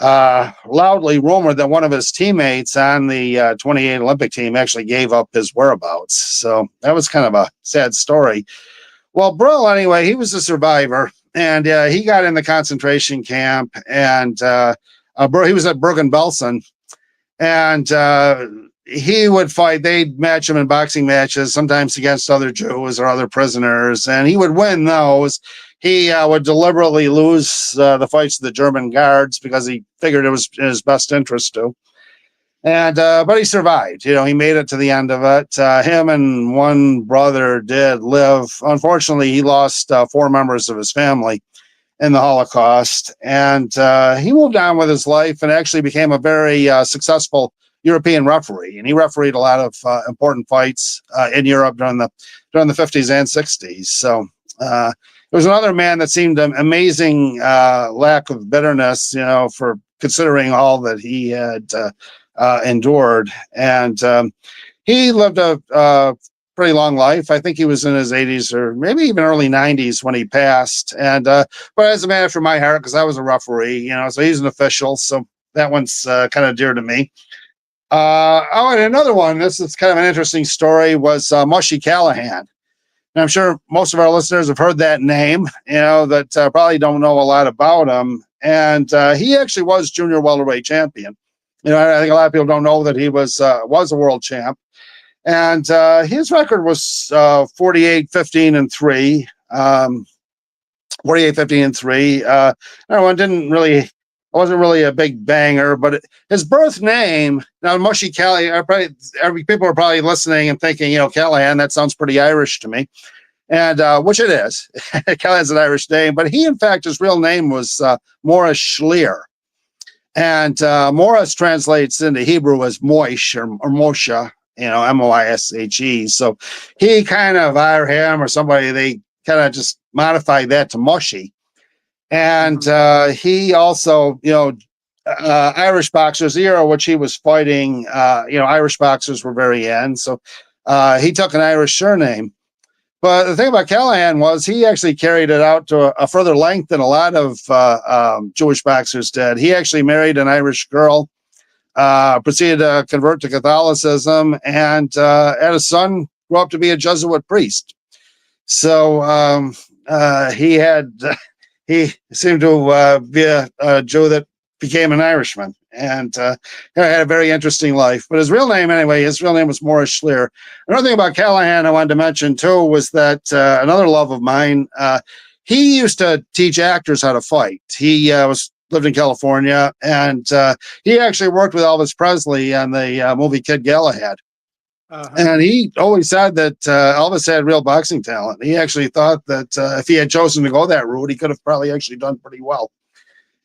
loudly rumored that one of his teammates on the 28 Olympic team actually gave up his whereabouts. So that was kind of a sad story. Well, Bril, anyway, he was a survivor, and he got in the concentration camp, and he was at Bergen-Belsen, and he would fight. They'd match him in boxing matches, sometimes against other Jews or other prisoners, and he would win those. He would deliberately lose the fights to the German guards because he figured it was in his best interest to. And but he survived. He made it to the end of it. Him and one brother did live. Unfortunately, he lost 4 members of his family in the Holocaust, and he moved on with his life and actually became a very successful European referee. And he refereed a lot of important fights in Europe during the 50s and 60s. So. There was another man that seemed an amazing lack of bitterness, for considering all that he had endured. And he lived a pretty long life. I think he was in his 80s or maybe even early 90s when he passed. And but as a man after my heart, because I was a referee, so he's an official. So that one's kind of dear to me. And another one, this is kind of an interesting story, was Mushy Callahan. And I'm sure most of our listeners have heard that name, that probably don't know a lot about him. And he actually was junior welterweight champion. I think a lot of people don't know that he was a world champ. And his record was 48, 15, and 3. 48, 15, and 3. It wasn't really a big banger, but his birth name, now Mushy Callahan, people are probably listening and thinking, Callahan, that sounds pretty Irish to me. And which it is. Callahan's an Irish name, but he, in fact, his real name was Morris Schleer. And Morris translates into Hebrew as Moish or Moshe, Moishe. So he kind of, him or somebody, they kind of just modified that to Mushy. And he also, Irish boxers, the era which he was fighting, Irish boxers were very in. So he took an Irish surname. But the thing about Callahan was he actually carried it out to a further length than a lot of Jewish boxers did. He actually married an Irish girl, proceeded to convert to Catholicism, and had a son grow up to be a Jesuit priest. So he seemed to be a Jew that became an Irishman, and had a very interesting life. But his real name, anyway, was Morris Schleer. Another thing about Callahan I wanted to mention too was that another love of mine. He used to teach actors how to fight. He lived in California, and he actually worked with Elvis Presley on the movie Kid Galahad. And he always said that Elvis had real boxing talent. He actually thought that if he had chosen to go that route, he could have probably actually done pretty well.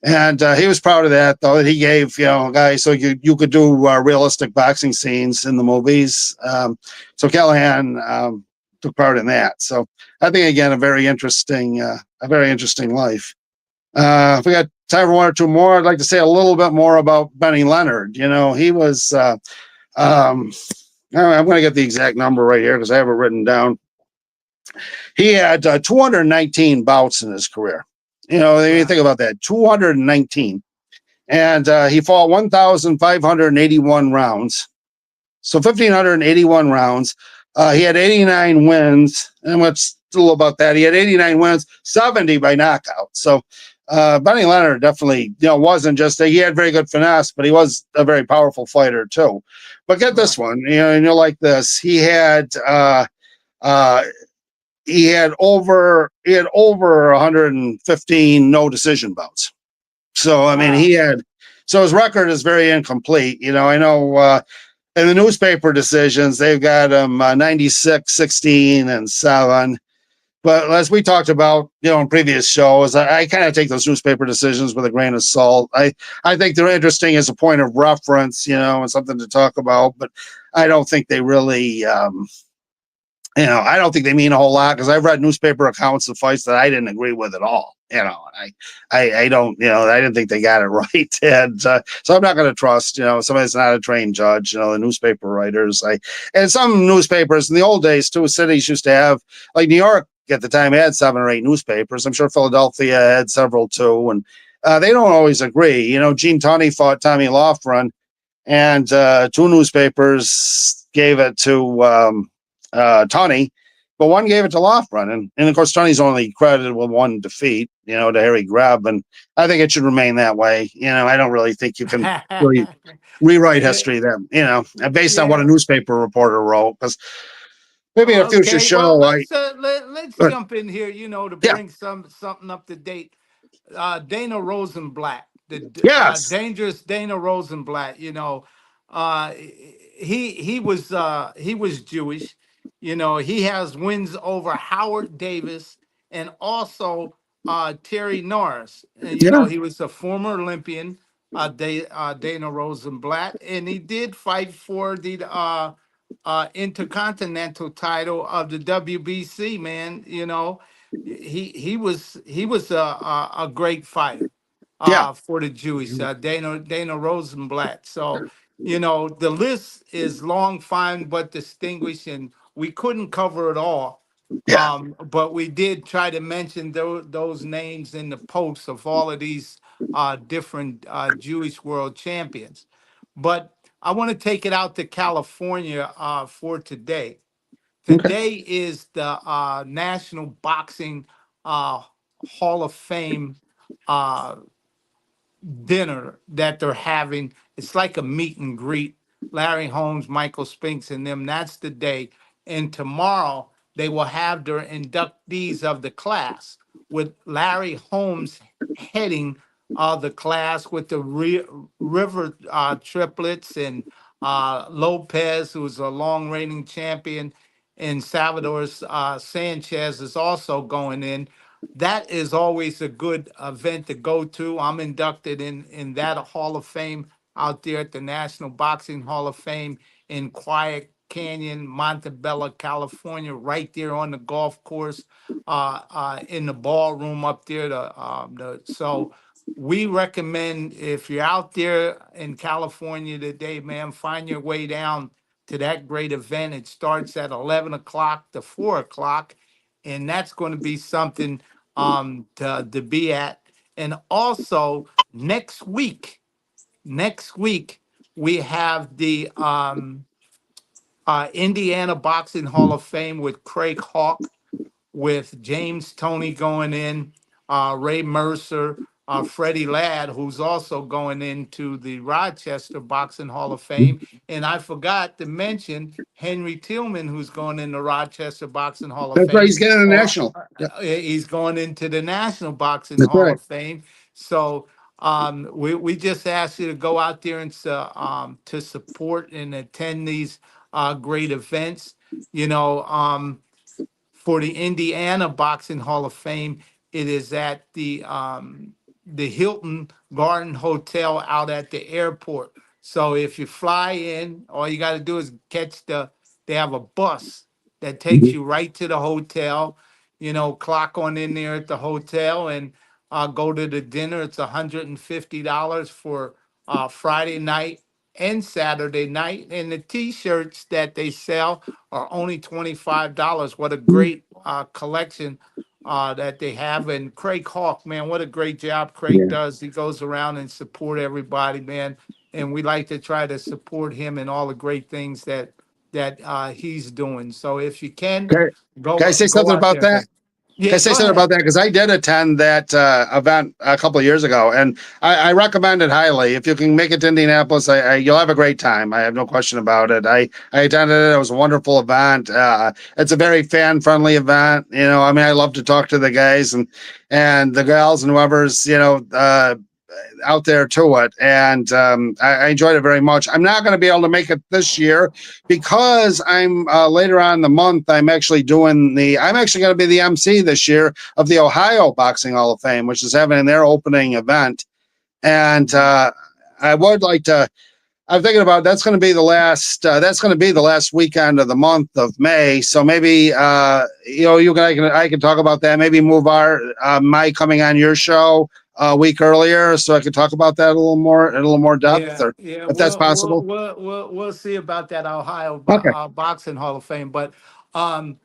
And he was proud of that, though, that he gave, guys so you could do realistic boxing scenes in the movies. So Callahan took part in that. So I think, again, a very interesting life. If we got time for one or two more, I'd like to say a little bit more about Benny Leonard. He was, I'm going to get the exact number right here because I have it written down. He had 219 bouts in his career. You think about that, 219. And he fought 1,581 rounds. So 1,581 rounds. He had 89 wins. And what's little about that, he had 89 wins, 70 by knockout. So Benny Leonard definitely, wasn't just he had very good finesse, but he was a very powerful fighter too. But get this one, and you'll like this. He had over 115 no decision bouts. So I mean, so his record is very incomplete. I know in the newspaper decisions they've got him 96, 16, and 7. But as we talked about, in previous shows, I kind of take those newspaper decisions with a grain of salt. I think they're interesting as a point of reference, and something to talk about. But I don't think they really, I don't think they mean a whole lot because I've read newspaper accounts of fights that I didn't agree with at all. I don't, I didn't think they got it right. And so I'm not going to trust, somebody that's not a trained judge, the newspaper writers. And some newspapers in the old days, too, cities used to have, like New York at the time had 7 or 8 newspapers. I'm sure Philadelphia had several too. And they don't always agree. Gene Tunney fought Tommy Loughran, and 2 newspapers gave it to Tunney, but one gave it to Loughran. And of course, Tunney's only credited with 1 defeat, to Harry Greb. And I think it should remain that way. I don't really think you can really rewrite history then, based on what a newspaper reporter wrote. Because maybe in a future show, let's jump in here, to bring something up to date. Dana Rosenblatt, the dangerous Dana Rosenblatt. He was Jewish. He has wins over Howard Davis and also Terry Norris. He was a former Olympian, Dana Rosenblatt, and he did fight for the intercontinental title of the WBC. Man, he was a great fighter for the Jewish, Dana Rosenblatt. So the list is long, fine, but distinguished, and we couldn't cover it all. But we did try to mention those names in the posts of all of these different Jewish world champions. But I want to take it out to California for today. Today is the National Boxing Hall of Fame dinner that they're having. It's like a meet and greet. Larry Holmes, Michael Spinks, and them. That's the day. And tomorrow they will have their inductees of the class with Larry Holmes heading the class with the River triplets and Lopez, who's a long reigning champion, and Salvador Sanchez is also going in. That is always a good event to go to. I'm inducted in that Hall of Fame out there at the National Boxing Hall of Fame in Quiet Canyon, Montebello, California, right there on the golf course, in the ballroom up there. So we recommend if you're out there in California today, man, find your way down to that great event. It starts at 11 o'clock to 4 o'clock, and that's going to be something to be at. And also next week we have the Indiana Boxing Hall of Fame with Craig Hawk, with James Toney going in, Ray Mercer, Freddie Ladd, who's also going into the Rochester Boxing Hall of Fame. And I forgot to mention Henry Tillman, who's going in the Rochester Boxing Hall of That's right. Fame. He's getting a Or national. Yep. he's going into the National Boxing That's Hall right. of Fame. So we just ask you to go out there and to support and attend these great events. You know, for the Indiana Boxing Hall of Fame, it is at the Hilton Garden Hotel out at the airport. So if you fly in, all you got to do is they have a bus that takes Mhm. you right to the hotel, clock on in there at the hotel and go to the dinner. It's $150 for Friday night and Saturday night. And the t-shirts that they sell are only $25. What a great collection that they have. And Craig Hawk, man, what a great job Craig Yeah. does. He goes around and support everybody, man. And we like to try to support him and all the great things that he's doing. So if you can, Can I say go something out about there. that? Can I Yeah, say go something ahead. about that? Because I did attend that event a couple of years ago, and I recommend it highly. If you can make it to Indianapolis, you'll have a great time. I have no question about it. I attended it. It was a wonderful event. It's a very fan friendly event. I mean, I love to talk to the guys and the gals and whoever's out there to it, and I enjoyed it very much. I'm not going to be able to make it this year because I'm later on in the month. I'm actually going to be the MC this year of the Ohio Boxing Hall of Fame, which is having their opening event, and I would like to. I'm thinking about that's going to be the last. That's going to be the last weekend of the month of May. So maybe I can talk about that. Maybe move my coming on your show a week earlier, so I could talk about that in a little more depth, Yeah, or yeah, if that's possible. we'll see about that Ohio Okay. Boxing Hall of Fame. But um,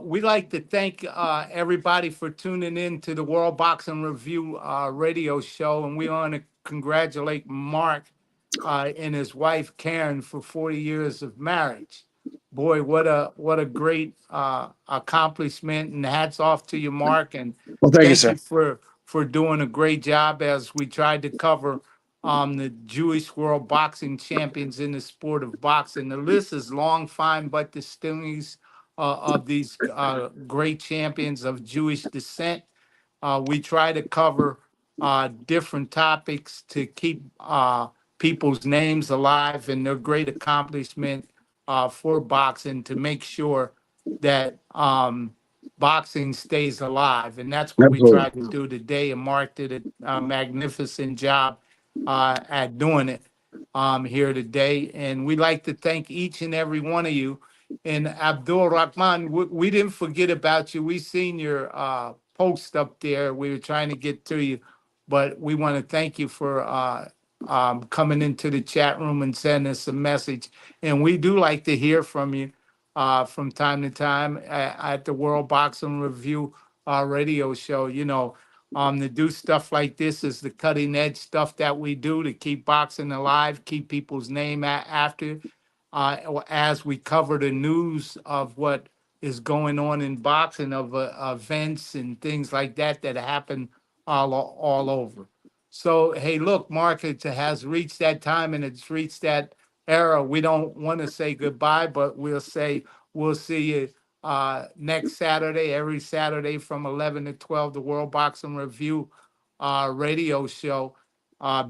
we'd like to thank everybody for tuning in to the World Boxing Review radio show, and we want to congratulate Mark and his wife Karen for 40 years of marriage. Boy, what a great accomplishment, and hats off to you, Mark, and Well, thank you, thank sir. you for doing a great job as we tried to cover the Jewish World Boxing Champions in the sport of boxing. The list is long, fine, but the stimmings of these great champions of Jewish descent. We try to cover different topics to keep people's names alive and their great accomplishment for boxing to make sure that boxing stays alive. And that's what we Absolutely. tried to do today. And Mark did a magnificent job at doing it here today. And we'd like to thank each and every one of you. And Abdul Rahman, we didn't forget about you. We seen your post up there. We were trying to get to you, but we want to thank you for coming into the chat room and sending us a message. And we do like to hear from you from time to time at the World Boxing Review radio show. To do stuff like this is the cutting edge stuff that we do to keep boxing alive, keep people's name after, as we cover the news of what is going on in boxing, of events and things like that happen all over. So, hey, look, Mark, it has reached that time and it's reached that era. We don't want to say goodbye, but we'll see you next Saturday, every Saturday from 11 to 12, the World Boxing Review radio show.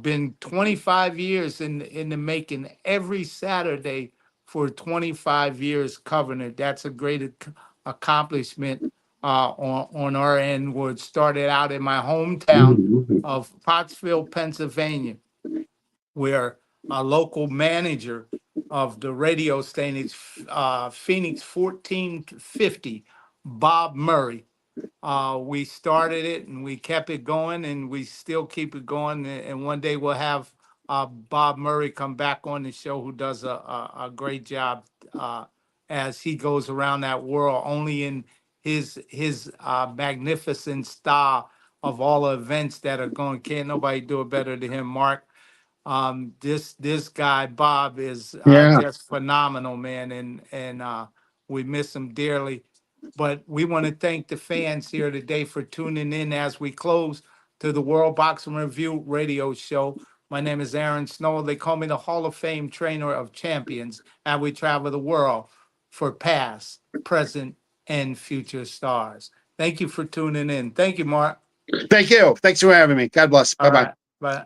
Been 25 years in the making, every Saturday for 25 years covering it. That's a great accomplishment on our end. Where it started out in my hometown Mhm. of Pottsville, Pennsylvania, where a local manager of the radio station, Phoenix 1450, Bob Murray. We started it and we kept it going, and we still keep it going. And one day we'll have Bob Murray come back on the show, who does a great job as he goes around that world, only in his magnificent style of all the events that are going. Can't nobody do it better than him, Mark. This guy Bob is Yeah. just phenomenal, man, and we miss him dearly. But we want to thank the fans here today for tuning in as we close to the World Boxing Review radio show. My name is Aaron Snow. They call me the Hall of Fame trainer of champions, and we travel the world for past, present, and future stars. Thank you for tuning in. Thank you, Mark. Thank you. Thanks for having me. God bless. Bye All bye. right. Bye.